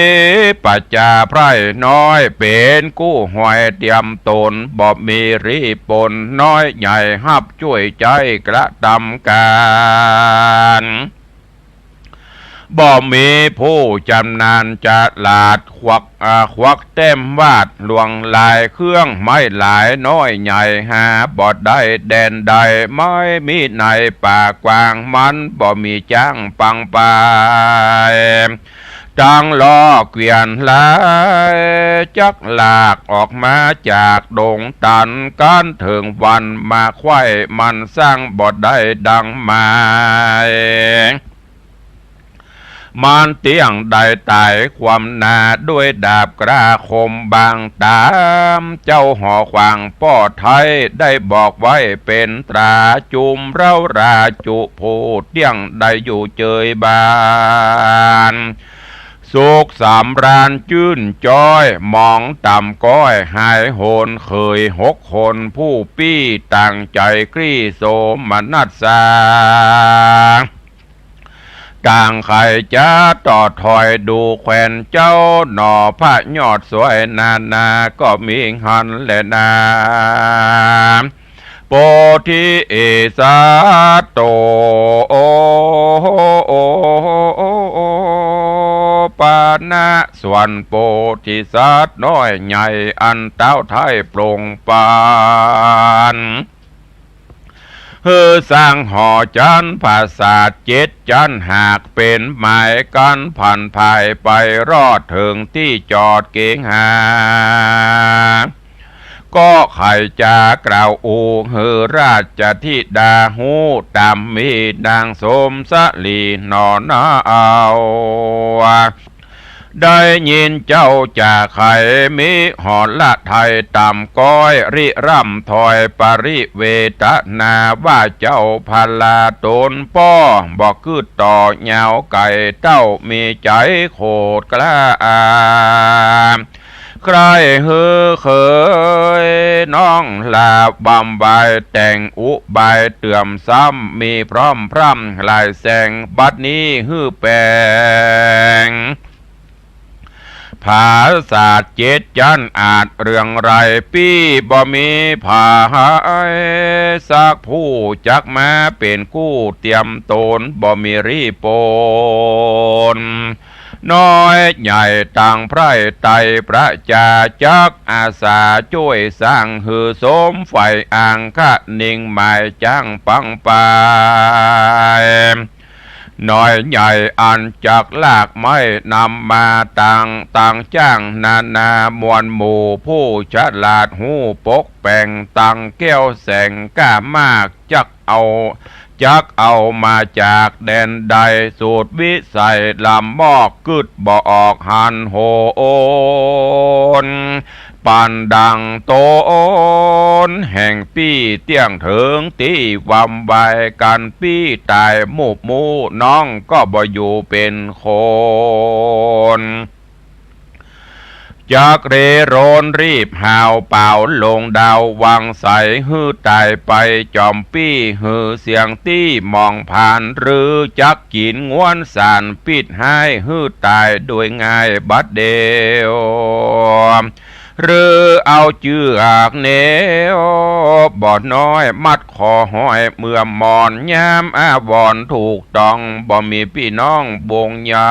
ปัจจาไพร่น้อยเป็นกู้หวยเตรียมตนบ่มีรีปนน้อยใหญ่หับช่วยใจกระทำการบ่มีผู้จำนานจะลาดควักเต็มวาดลวงลายเครื่องไม้หลายน้อยใหญ่หาบ่ได้แดนใดไม่มีในป่ากว้างมันบ่มีจ้างปังปายจังล้อเกวียนลายจักลากออกมาจากดงตันกันถึงวันมาไข่มันสร้างบ่ได้ดังหมายมันเตียงได้ตายความนาด้วยดาบกระคมบางตามเจ้าหอขวางป้อไทยได้บอกไว้เป็นตราจุมเราราจุผูเตียงได้อยู่เจยบานสุขสำราญจื่นจ้อยมองต่ำก้อยหายโหนเคย6 คนผู้ปี้ตั้งใจกรีโสมนัสสาต่างไข่จ้าต่อถอยดูแขวนเจ้าหน่อพระยอดสวยนาก็มีหันและนาโปธิเอสาโตปา นะส่วนโพธิสัตว์น้อยใหญ่อันเต้าไทยโปร่งปานสร้างหอจันภาษาเจ็ดจันหากเป็นหมายกันผ่านภายไปรอดถึงที่จอดเก๋งหาก็ใครจะกล่าวอูราชธิดาหูตามมีดังสมสลีนอนาเอาได้ยินเจ้าจะไขมิหอนละไทยต่ำก้อยริร่ำถอยปริเวทนาว่าเจ้าพาลาตนป้อบอกคือต่อเหงาไก่เต้ามีใจโคตรกล้าใครเคยน้องลาบำบายแต่งอุบายเตื่อมซ้ำมีพร้อมพร่ำลายแสงบัดนี้แปลงภาษาเจ็ดจันอาจเรื่องไรปี้บ่มีผายสักผู้จักมาเป็นกู้เตรียมตนบ่มีรีโปนน้อยใหญ่ต่างไพร่ไตพระจาจักอาสาช่วยสร้างหือสมไฟอ่างคะนิ่งหมายจังปังปายน้อยใหญ่อันจากลากไม้นำมาต่างจ้างนานามวลหมู่ผู้ฉลาดหูปกแป่งตังแก้วแสงกล้ามากจักเอามาจากแดนใดสูตรวิสัยลำมอกกึดบ่ออกหันโหนปันดังโตนแห่งปี้เตี้ยงถึงตีวำใบกันปี้ตายหมูน้องก็บ่อยู่เป็นคนจากเรโรนรีบหาวเป่าลงดาววังใสตายไปจอมปี้เสียงตี้มองผ่านหรือจักกินง้วนสานปิดให้ตายโดยง่ายบัดเดียวหรือเอาเจือกเนวบอดน้อยมัดคอห้อยเมื่อมอนยามอาวรถูกต้องบ่มีพี่น้องบงใหญ่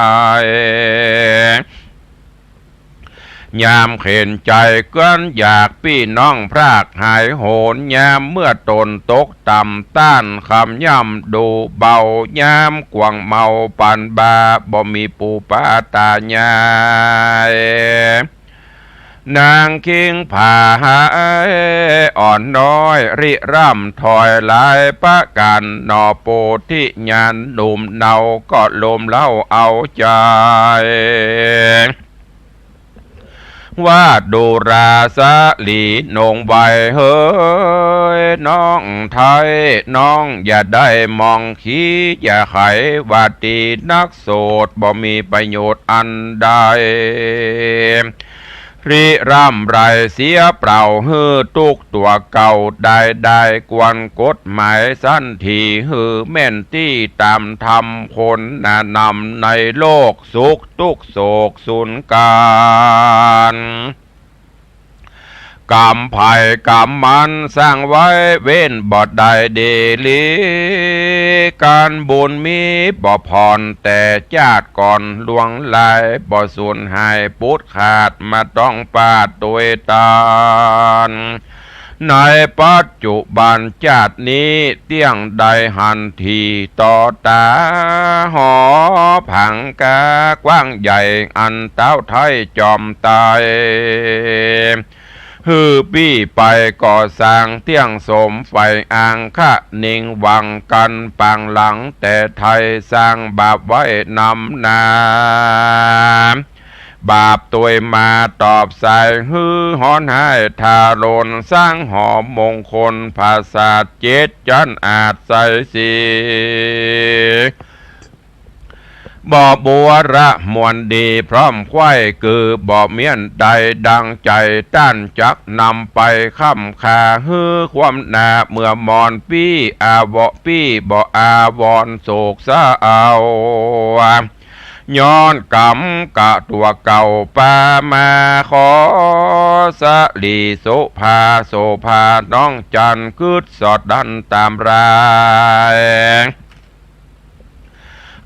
ยามเข็นใจกันอยากพี่น้องพรากหายโหนยามเมื่อตนตกต่ำต้านคำย่ำดูเบายามกวางเมาปันบาบ่มีปูปาตายายนางคิงผาอ่อนน้อยริร่ำถอยลายประกันนอโปธิญาณหนุ่มเนาก็ลมเล่าเอาใจว่าดูราสลีนงใบเฮ้ยน้องไทยน้องอย่าได้มองขี้อย่าไขว่าตีนักโสดบ่มีประโยชน์อันใดริร่ำไรเสียเปล่าตุกตัวเก่าได้กวนกฎหมายสั้นทีแม่นที่ตามธรรมคนนำในโลกสุขทุกโศกสุนการกรรมภัยกรรมมันสร้างไว้เว้นบ่ได้เดลีการบุญมีบ่พรแต่ญาติก่อนลวงลายบ่สูญหายปุดขาดมาต้องปาดตัวตานในปัจจุบันชาตินี้เตี้ยงใดหันทีต่อตาหอผังกากว้างใหญ่อันเต้าไทยจอมตายปี้ไปก่อสร้างเตี้ยงสมไฟอ่างคะนิ่งวังกันปังหลังแต่ไทยสร้างบาปไว้นำนาบาปตัวมาตอบใส่หอนให้ทาโลนสร้างหอมมงคลภาษาเจ็ดจันอาจใส่สีบ่บัวระมวลดีพร้อมควายคือบ่เมียนใดดังใจต้านจักนำไปค้ำคาความนาเมื่อมอนปี้อาวะปี้บ่อาวรโศกสะเอาย้อนกรรมกะตัวเก่าปามาขอสลีโสภาน้องจันคืดสอดดันตามราย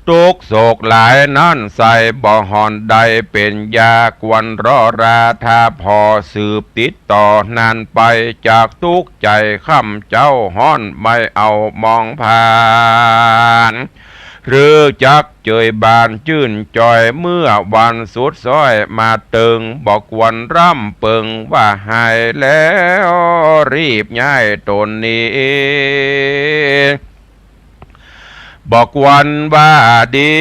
ทุกโศกหลายนั่นใส่บ่อหอนใดเป็นยากวนรอราถ้าพอสืบติดต่อนานไปจากทุกใจข้ำเจ้าห้อนไม่เอามองผ่านหรือจักเจยบานจื่นจอยเมื่อวันสุดซ้อยมาตึงบอกวันร่ำเปิงว่าหายแล้วรีบย้ายตนนี้บอกวันว่าดี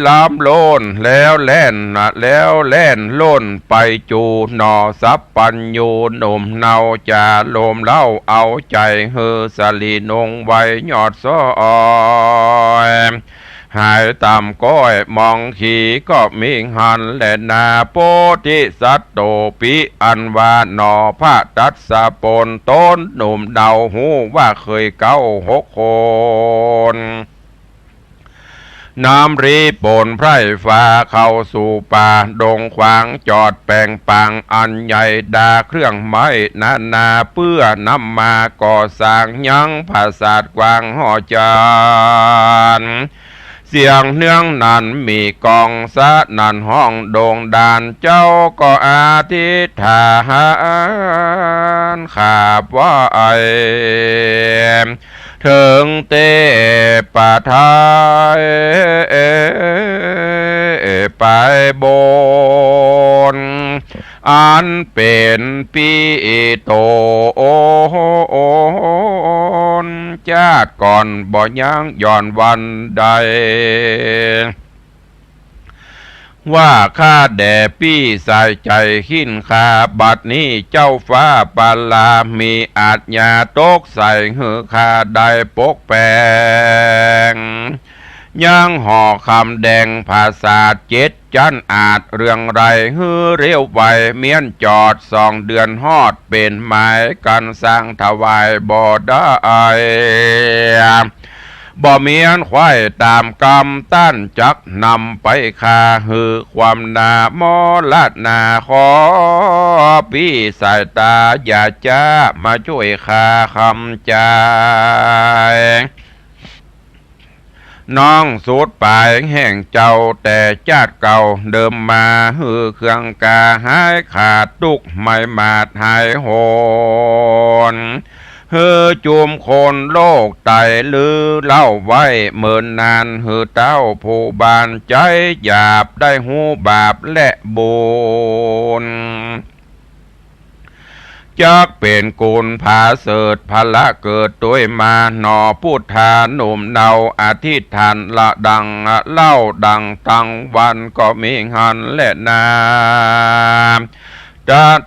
ล้ำโลนแล้วแล่นโล่นไปจูหนอสับปัญญูหนุ่มเนาจะลมเล่าเอาใจเฮอสลีนงไว้ยอดซ้อยหายตามก้อยมองขี่ก็มิงหันและนาโพธิสัตโตปิอันว่าหนอพระตัดสะปนต้นหนุ่มเดาหูว่าเคยเก้า6 คนน้ำรีปนไพร่ฟ้าเข้าสู่ป่าดงขวางจอดแปลงปังอันใหญ่ดาเครื่องไม้นาเพื่อนำมาก่อสร้างยังภาษาทกว้างห่อจานเสียงเนื่องนั้นมีกองสะนันห้องโด่งดานเจ้าก็อาทิษฐานขาบว่าถึงเตปะทายไปบนอันเป็นปีโตนชาติก่อนบ่ยังย้อนวันใดว่าข้าแด่พี่ใส่ใจขิ้นข้าบัดนี้เจ้าฟ้าปาลามีอาจญาตกใส่หือข้าได้ปกแปงยังห่อคำแดงภาษา7 จันอาจเรื่องไรฮือเรียวไวเมียนจอด2 เดือนฮอดเป็นหมายกันสร้างถวายบ่ได้บ่เมียนควายตามกรรมต้านจักนำไปคาหือความนามอลาดนาขอพี่สายตาอย่าจ้ามาช่วยคาคำใจน้องสูดปลายแห่งเจ้าแต่จาดเก่าเดิมมาหือเครื่องกาหายขาดตุกไม่มาดหายโหนเฮือจุมคนโลกไตลือเล่าไว้เมินนานเฮือเต้าผู้บานใจหยาบได้หูบาปและบุญจักเป็นกุลผาเสดพละเกิดด้วยมาหนอพุทธาหนุ่มเนาอธิษฐานละดังเล่าดังตั้งวันก็มีหันและนา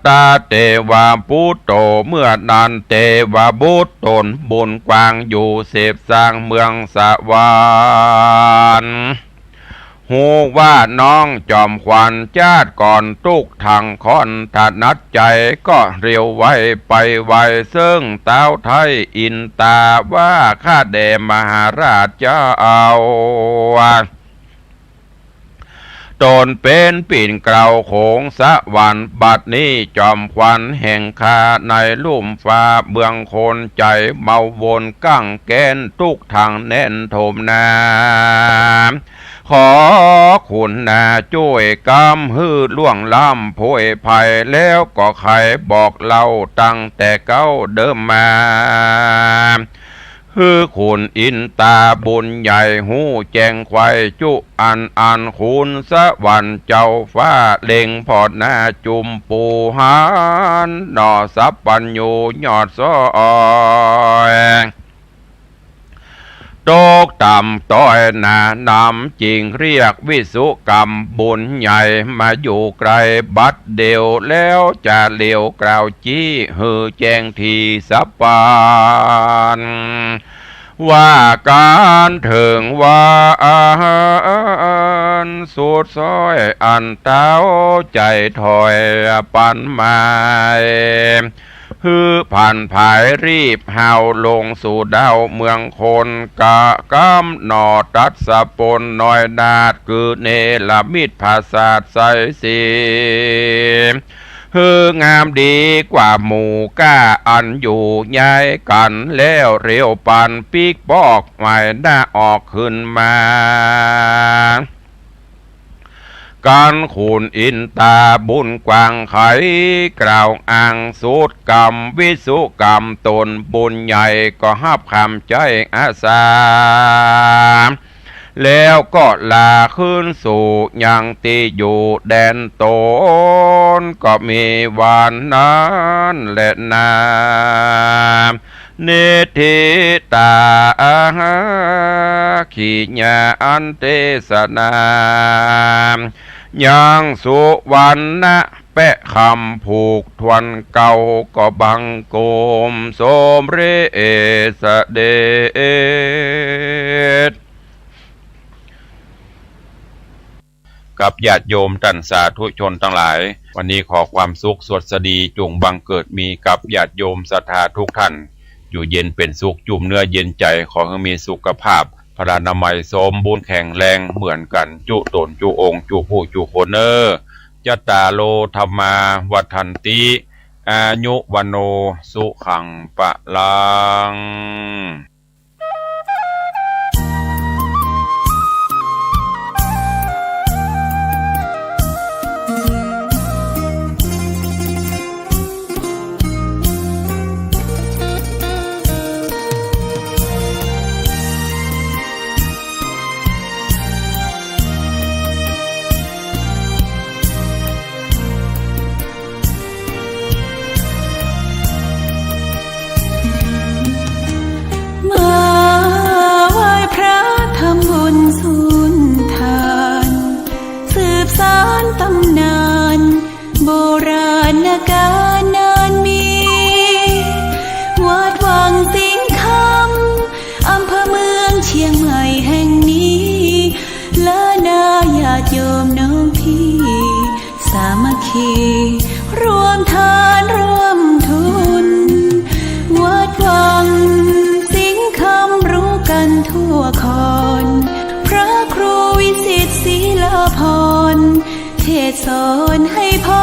ตาเตวาปุตโตเมื่อนันเตวาบุตตนบุญกวางอยู่เสพสร้างเมืองสวรรค์หูว่าน้องจอมขวัญจาดก่อนตุกทางคอนถ้านัดใจก็เร็วไวไปไวซึ่งเต้าไทยอินตาว่าข้าแด่มหาราชเจ้าตนเป็นปิ่นเกลาโขงสะวันบัดนี้จอมขวัญแห่งคาในลุ่มฟ้าเบื้องคนใจเมาวนกั้งแกนตุกทางแน่นโถมนาขอคุณนาช่วยกำฮือล่วงล้ำโผยภัยแล้วก็ใครบอกเล่าตั้งแต่เก้าเดิมมาฮือคุณอินตาบุญใหญ่หูแจงควายจุอันคุณสะวันเจ้าฟ้าเล็งพอดหน้าจุมปูหานนอสับปัญญูยอดซ้อยตกต่ำต้อยนานำจริงเรียกวิสุกรรมบุญใหญ่มาอยู่ไกลบัดเดียวแล้วจะเลี้ยวกล่าวจี้ฮือแจงทีสับปานว่าการถึงว่าสุดซ้อยอันเต้าใจถอยปันไม้ฮือผ่านภายรีบหาวลงสู่ดาวเมืองคนกะกำหนอตัดสะปนน้อยนาดคือเนลมิตรภาษาใสสี เฮืองามดีกว่าหมู่ก้าอันอยู่ย้ายกันแล้วเร็วปันปีกปอกไว้หน้าออกขึ้นมาการขุนอินตาบุญกวางไขกล่าวอ้างสูตรกรรมวิสุกรรมตนบุญใหญ่ก็ห้าบคำใจอาสาแล้วก็ลาขึ้นสู่ยังตีอยู่แดนตนก็มีวันนั้นและนาเนธิตาขีญาอันเตสนายังสุวรรณะแปะคำผูกทวนเก่าก็บังโกมสมเรสเดชกับญาติโยมท่านสาธุชนทั้งหลายวันนี้ขอความสุขสวัสดีจงบังเกิดมีกับญาติโยมศรัทธาทุกท่านอยู่เย็นเป็นสุขจุ่มเนื้อเย็นใจขอให้มีสุขภาพพลานามัยสมบูรณ์แข็งแรงเหมือนกันจุตนจุองค์จุผู้จุโคนเนอจัตตาโลธรรมาวัฏันติอายุวันโนสุขังปะลังตำนานโบราณกาลนานมีวัดวังสิงคำอำเภอเมืองเชียงใหม่แห่งนี้และนาญาติโยมน้องพี่สามัคคีรวมทานร่วมทุนวัดวังสิงคำรู้กันทั่วคอนพระครูวิสิตศิลาภรณ์เทศสอนให้พ่อ